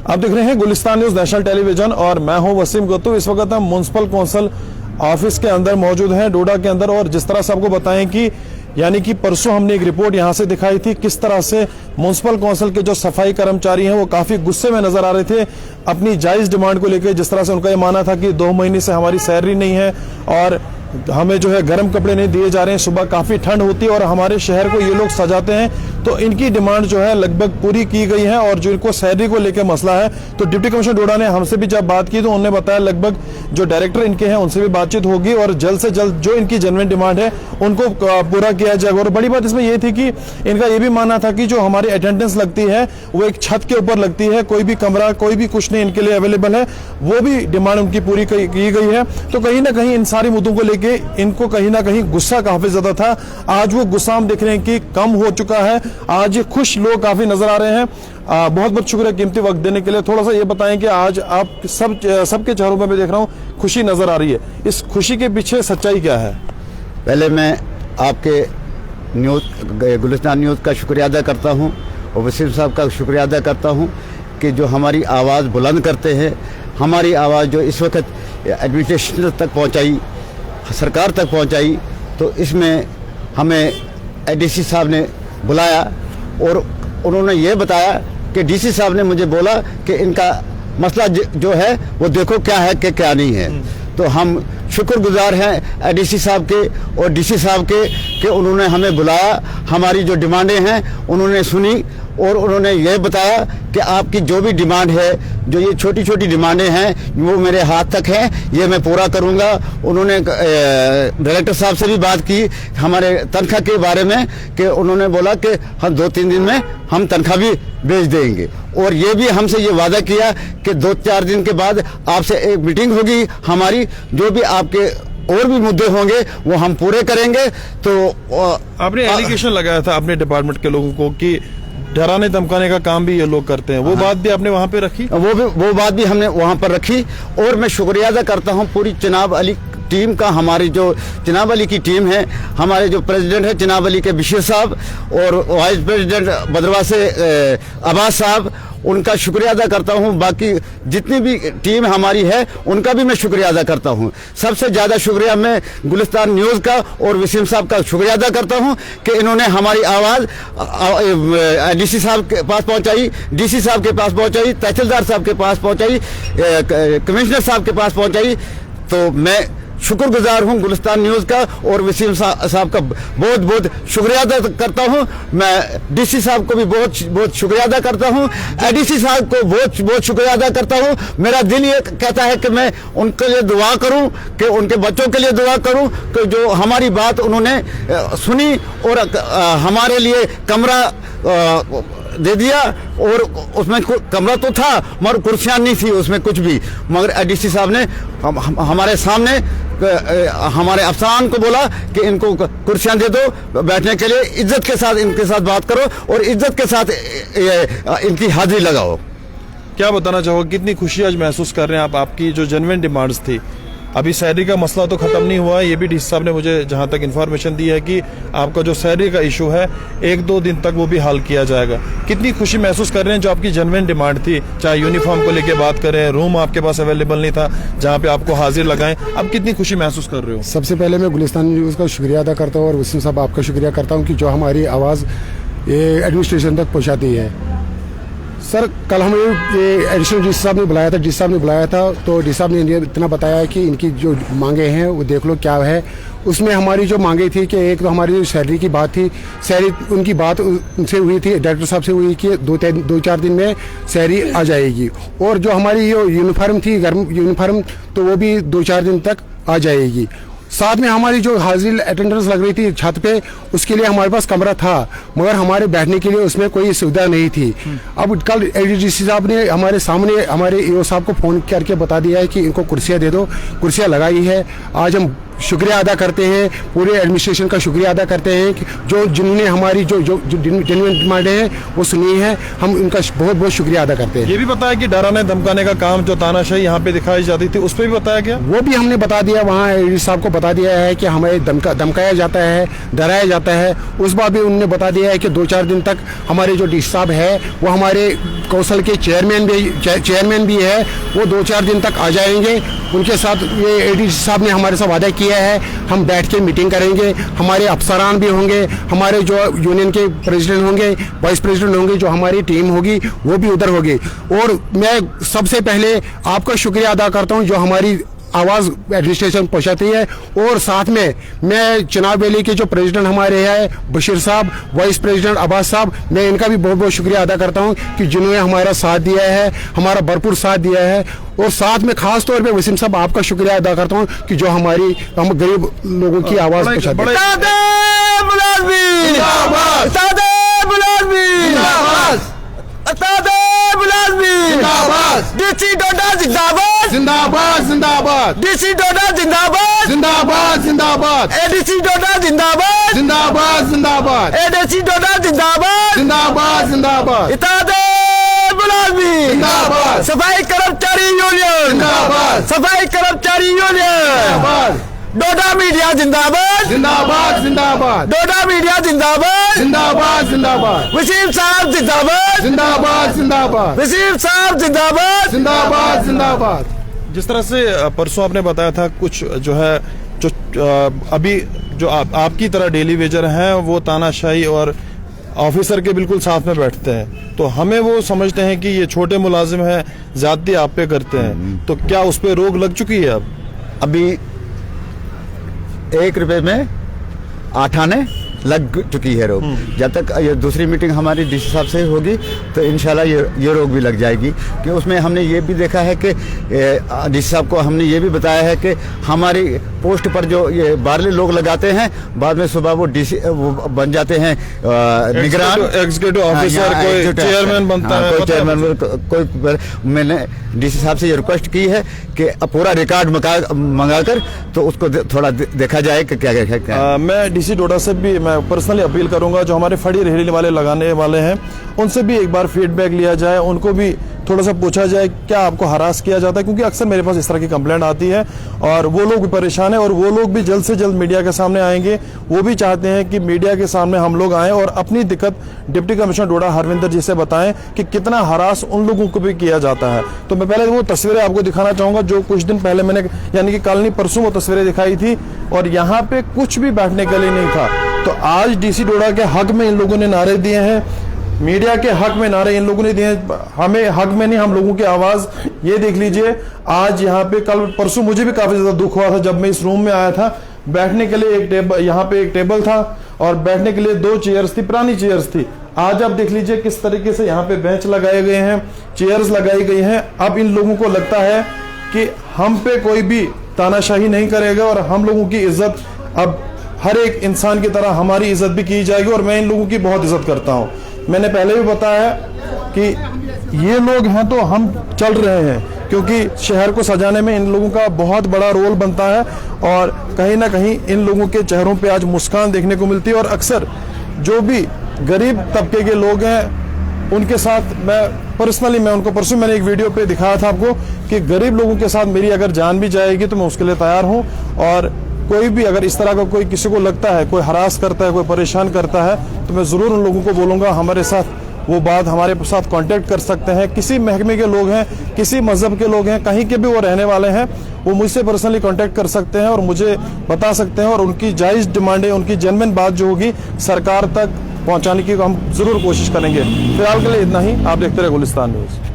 आप देख रहे हैं गुलिस्तान न्यूज नेशनल टेलीविजन और मैं हूं वसीम गुत्तू। इस वक्त हम म्युनिसिपल कौंसिल ऑफिस के अंदर मौजूद हैं, डोडा के अंदर। और जिस तरह से आपको बताएं कि यानी कि परसों हमने एक रिपोर्ट यहां से दिखाई थी, किस तरह से म्युनिसिपल कौंसिल के जो सफाई कर्मचारी हैं वो काफी गुस्से में नजर आ रहे थे अपनी जायज डिमांड को लेकर। जिस तरह से उनका ये मानना था कि 2 महीने से हमारी सैलरी नहीं है और हमें जो है गर्म कपड़े नहीं दिए जा रहे हैं, सुबह काफी ठंड होती है और हमारे शहर को ये लोग सजाते हैं। तो इनकी डिमांड जो है लगभग पूरी की गई है। और जो इनको सैलरी को लेकर मसला है, तो डिप्टी कमिश्नर डोडा ने हमसे भी जब बात की तो उन्होंने बताया लगभग जो डायरेक्टर इनके हैं उनसे भी बातचीत होगी और जल्द से जल्द जो इनकी जेन्युइन डिमांड है उनको पूरा किया जाएगा। और बड़ी बात इसमें यह थी कि इनका ये भी मानना था कि जो हमारी अटेंडेंस लगती है वो एक छत के ऊपर लगती है, कोई भी कमरा कोई भी कुछ नहीं इनके लिए अवेलेबल है, वो भी डिमांड उनकी पूरी की गई है। तो कहीं ना कहीं इन सारी मुद्दों को लेके इनको कहीं ना कहीं गुस्सा काफी ज्यादा था। आज वो गुस्सा हम देख रहे हैं कि कम हो चुका है, आज खुश लोग काफी नजर आ रहे हैं। बहुत बहुत शुक्रिया कीमती वक्त देने के लिए। थोड़ा सा ये बताएं कि आज आप सबके चेहरों पर मैं देख रहा हूं खुशी नजर आ रही है, इस खुशी के पीछे सच्चाई क्या है? पहले मैं आपके न्यूज़ गुलिस्तान न्यूज़ का शुक्रिया अदा करता हूं और वसीम साहब का शुक्रिया अदा करता हूं कि जो हमारी आवाज़ बुलंद करते हैं, हमारी आवाज़ जो इस वक्त एडमिनिस्ट्रेशन तक पहुंचाई, सरकार तक पहुंचाई। तो इसमें हमें एडीसी साहब ने बुलाया और उन्होंने ये बताया कि डीसी साहब ने मुझे बोला कि इनका मसला जो है वो देखो क्या है कि क्या नहीं है। तो हम शुक्रगुजार हैं एडीसी साहब के और डीसी साहब के कि उन्होंने हमें बुलाया, हमारी जो डिमांडें हैं उन्होंने सुनी और उन्होंने ये बताया कि आपकी जो भी डिमांड है, जो ये छोटी छोटी डिमांडें हैं वो मेरे हाथ तक हैं, ये मैं पूरा करूंगा। उन्होंने डायरेक्टर साहब से भी बात की हमारे तनख्वाह के बारे में कि उन्होंने बोला कि हम 2-3 दिन में हम तनख्वाह भी भेज देंगे। और ये भी हमसे ये वादा किया कि 2-4 दिन के बाद आपसे एक मीटिंग होगी हमारी, जो भी आपके और भी मुद्दे होंगे वो हम पूरे करेंगे। तो आपने एलिगेशन लगाया था अपने डिपार्टमेंट के लोगों को कि डराने धमकाने का काम भी ये लोग करते हैं, वो बात भी आपने वहां पे रखी? वो बात भी हमने वहां पर रखी। और मैं शुक्रिया अदा करता हूं पूरी चिनाब अली टीम का, हमारी जो चिनाब अली की टीम है, हमारे जो प्रेसिडेंट है चिनाब अली के बशीर साहब और वाइस प्रेसिडेंट बदरवा से अब्बास साहब, उनका शुक्रिया अदा करता हूं। बाकी जितनी भी टीम हमारी है उनका भी मैं शुक्रिया अदा करता हूं। सबसे ज्यादा शुक्रिया मैं गुलिस्तान न्यूज़ का और वसीम साहब का शुक्रिया अदा करता हूं कि इन्होंने हमारी आवाज़ डीसी साहब के पास पहुंचाई, डीसी साहब के पास पहुंचाई, तहसीलदार साहब के पास पहुंचाई, कमिश्नर साहब के पास पहुंचाई। तो मैं शुक्रगुजार हूं गुलिस्तान न्यूज़ का और वसीम साहब का बहुत बहुत शुक्रिया अदा करता हूं। मैं डीसी साहब को भी बहुत बहुत शुक्रिया अदा करता हूं, एडीसी साहब को बहुत बहुत शुक्रिया अदा करता हूं। मेरा दिल ये कहता है कि मैं उनके लिए दुआ करूं, कि उनके बच्चों के लिए दुआ करूं कि जो हमारी बात उन्होंने सुनी और हमारे लिए कमरा दे दिया। और उसमें कमरा तो था मगर कुर्सियां नहीं थी उसमें कुछ भी, मगर एडीसी साहब ने हमारे सामने हमारे अफसरान को बोला कि इनको कुर्सियां दे दो बैठने के लिए, इज्जत के साथ इनके साथ बात करो और इज्जत के साथ इनकी हाजिरी लगाओ। क्या बताना चाहोगे, कितनी खुशी आज महसूस कर रहे हैं आप? आपकी जो जेन्युइन डिमांड्स थी, अभी सैलरी का मसला तो खत्म नहीं हुआ है, ये भी डीसी साहब ने मुझे जहां तक इन्फॉर्मेशन दी है कि आपका जो सैलरी का इशू है 1-2 दिन तक वो भी हल किया जाएगा। कितनी खुशी महसूस कर रहे हैं जो आपकी जेन्युइन डिमांड थी, चाहे यूनिफॉर्म को लेके बात करें, रूम आपके पास अवेलेबल नहीं था जहाँ पे आपको हाजिर लगाएं, अब कितनी खुशी महसूस कर रहे हो? सबसे पहले मैं गुलिस्तान न्यूज़ का शुक्रिया अदा करता हूँ और वसीम साहब आपका शुक्रिया करता हूँ कि जो हमारी आवाज़ ये एडमिनिस्ट्रेशन तक पहुँचाती है। सर कल हमें ये एडिशनल डीसी साहब ने बुलाया था तो डीसी साहब ने इतना बताया कि इनकी जो मांगे हैं वो देख लो क्या है। उसमें हमारी जो मांगे थी कि एक तो हमारी जो सैलरी की बात थी, सैलरी उनकी बात उनसे हुई थी, डायरेक्टर साहब से हुई कि 2-4 दिन में सैलरी आ जाएगी। और जो हमारी ये यूनिफॉर्म थी, गर्म यूनिफॉर्म, तो वो भी 2-4 दिन तक आ जाएगी। साथ में हमारी जो हाजिर अटेंडेंस लग रही थी छत पे, उसके लिए हमारे पास कमरा था मगर हमारे बैठने के लिए उसमें कोई सुविधा नहीं थी। अब कल एडीसी साहब ने हमारे सामने हमारे ईओ साहब को फ़ोन करके बता दिया है कि इनको कुर्सियां दे दो, कुर्सियां लगाई है। आज हम शुक्रिया अदा करते हैं, पूरे एडमिनिस्ट्रेशन का शुक्रिया अदा करते हैं कि जिन्होंने हमारी जो जेन्युइन डिमांडें हैं वो सुनी है, हम उनका बहुत बहुत शुक्रिया अदा करते हैं। ये भी बताया कि डराने धमकाने का काम जो तानाशाही यहाँ पे दिखाई जाती थी उस पर भी बताया गया। वो भी हमने बता दिया, वहाँ एडी साहब को बता दिया है कि हमें धमकाया जाता है, डराया जाता है। उस बार भी उन्होंने बता दिया है कि 2-4 दिन तक हमारे जो डी साहब है वो हमारे कौंसिल के चेयरमैन भी है, वो 2-4 दिन तक आ जाएंगे। उनके साथ ये एडी साहब ने हमारे साथ वादा किया है, हम बैठ के मीटिंग करेंगे, हमारे अफसरान भी होंगे, हमारे जो यूनियन के प्रेसिडेंट होंगे, वाइस प्रेसिडेंट होंगे, जो हमारी टीम होगी वो भी उधर होगी। और मैं सबसे पहले आपका शुक्रिया अदा करता हूं जो हमारी आवाज़ एडमिनिस्ट्रेशन पहुंचाती है। और साथ में मैं चिनाब वैली के जो प्रेसिडेंट हमारे हैं बशीर साहब, वाइस प्रेसिडेंट अब्बास साहब, मैं इनका भी बहुत बहुत शुक्रिया अदा करता हूं कि जिन्होंने हमारा साथ दिया है, हमारा भरपूर साथ दिया है। और साथ में खास तौर पे वसीम साहब आपका शुक्रिया अदा करता हूं कि जो हम गरीब लोगों की आवाज़ पहुंचाते डीसी डोडा जिंदाबाद जिंदाबाद जिंदाबाद, डीसी डोडा जिंदाबाद जिंदाबाद जिंदाबाद, एडीसी डोडा जिंदाबाद जिंदाबाद जिंदाबाद, एडीसी डोडा जिंदाबाद जिंदाबाद जिंदाबाद, इत्तेहादे मुलाजमी जिंदाबाद, सफाई कर्मचारी यूनियन जिंदाबाद, सफाई कर्मचारी यूनियन जिंदाबाद, डोडा मीडिया जिंदाबाद जिंदाबाद जिंदाबाद, डोडा मीडिया जिंदाबाद जिंदाबाद जिंदाबाद, वसीम साहब जिंदाबाद जिंदाबाद जिंदाबाद, वसीम साहब जिंदाबाद जिंदाबाद जिंदाबाद। जिस तरह से परसों आपने बताया था कुछ जो है जो अभी जो आपकी तरह डेली वेजर हैं वो तानाशाही और ऑफिसर के बिल्कुल साथ में बैठते हैं, तो हमें वो समझते हैं कि ये छोटे मुलाजिम हैं, ज्यादती आप पे करते हैं, तो क्या उस पर रोक लग चुकी है? अब अभी 1 रुपए में 8 आने लग चुकी है रोक। जब तक ये दूसरी मीटिंग हमारी डीसी साहब से होगी तो इंशाल्लाह ये रोक भी लग जाएगी। कि उसमें हमने ये भी देखा है कि डीसी साहब को हमने ये भी बताया है कि हमारी पोस्ट पर जो ये बाहरले लोग लगाते हैं, बाद में सुबह वो डीसी वो बन जाते हैं निगरान, एग्जीक्यूटिव ऑफिसर, कोई चेयरमैन बनता है, कोई चेयरमैन, कोई। मैंने डीसी साहब से ये रिक्वेस्ट की है कि पूरा रिकॉर्ड मंगाकर तो उसको थोड़ा देखा जाए कि क्या क्या। मैं डीसी डोडा से भी मैं पर्सनली अपील करूंगा, जो हमारे फड़ी रेहड़ी वाले लगाने वाले हैं उनसे भी एक बार फीडबैक लिया जाए, उनको भी थोड़ा सा पूछा जाए क्या आपको हरास किया जाता है, क्योंकि अक्सर मेरे पास इस तरह की कंप्लेंट आती है और वो लोग भी परेशान है और वो लोग भी जल्द से जल्द मीडिया के सामने आएंगे। वो भी चाहते हैं कि मीडिया के सामने हम लोग आएं और अपनी दिक्कत डिप्टी कमिश्नर डोडा हरविंदर जी से बताएं कि कितना हरास उन लोगों को भी किया जाता है। तो मैं पहले वो तस्वीरें आपको दिखाना चाहूंगा जो कुछ दिन पहले मैंने, यानी कि कल नहीं परसों वो तस्वीरें दिखाई थी और यहाँ पे कुछ भी बैठने के लिए नहीं था। तो आज डीसी डोडा के हक में इन लोगों ने नारे दिए हैं, मीडिया के हक में नारे इन लोगों ने दिए, हमें हक में नहीं, हम लोगों की आवाज। ये देख लीजिए आज यहाँ पे, कल परसों मुझे भी काफी ज्यादा दुख हुआ था जब मैं इस रूम में आया था। बैठने के लिए एक टेबल, यहाँ पे एक टेबल था और बैठने के लिए 2 चेयर्स थी, पुरानी चेयर्स थी। आज आप देख लीजिए किस तरीके से यहाँ पे बेंच लगाए गए हैं, चेयर्स लगाई गई हैं। अब इन लोगों को लगता है कि हम पे कोई भी तानाशाही नहीं करेगा और हम लोगों की इज्जत अब हर एक इंसान की तरह हमारी इज्जत भी की जाएगी और मैं इन लोगों की बहुत इज्जत करता हूँ। मैंने पहले भी बताया कि ये लोग हैं तो हम चल रहे हैं, क्योंकि शहर को सजाने में इन लोगों का बहुत बड़ा रोल बनता है और कहीं ना कहीं इन लोगों के चेहरों पे आज मुस्कान देखने को मिलती है। और अक्सर जो भी गरीब तबके के लोग हैं उनके साथ मैं पर्सनली, मैं उनको परसों मैंने एक वीडियो पे दिखाया था आपको कि गरीब लोगों के साथ मेरी अगर जान भी जाएगी तो मैं उसके लिए तैयार हूँ। और कोई भी अगर इस तरह का कोई किसी को लगता है, कोई हरास करता है, कोई परेशान करता है, तो मैं जरूर उन लोगों को बोलूंगा हमारे साथ वो बात, हमारे साथ कांटेक्ट कर सकते हैं। किसी महकमे के लोग हैं, किसी मजहब के लोग हैं, कहीं के भी वो रहने वाले हैं, वो मुझसे पर्सनली कांटेक्ट कर सकते हैं और मुझे बता सकते हैं और उनकी जायज डिमांडें, उनकी जेन्युइन बात जो होगी सरकार तक पहुंचाने की हम जरूर कोशिश करेंगे। फिलहाल के लिए इतना ही। आप देखते रहे गुलिस्तान न्यूज।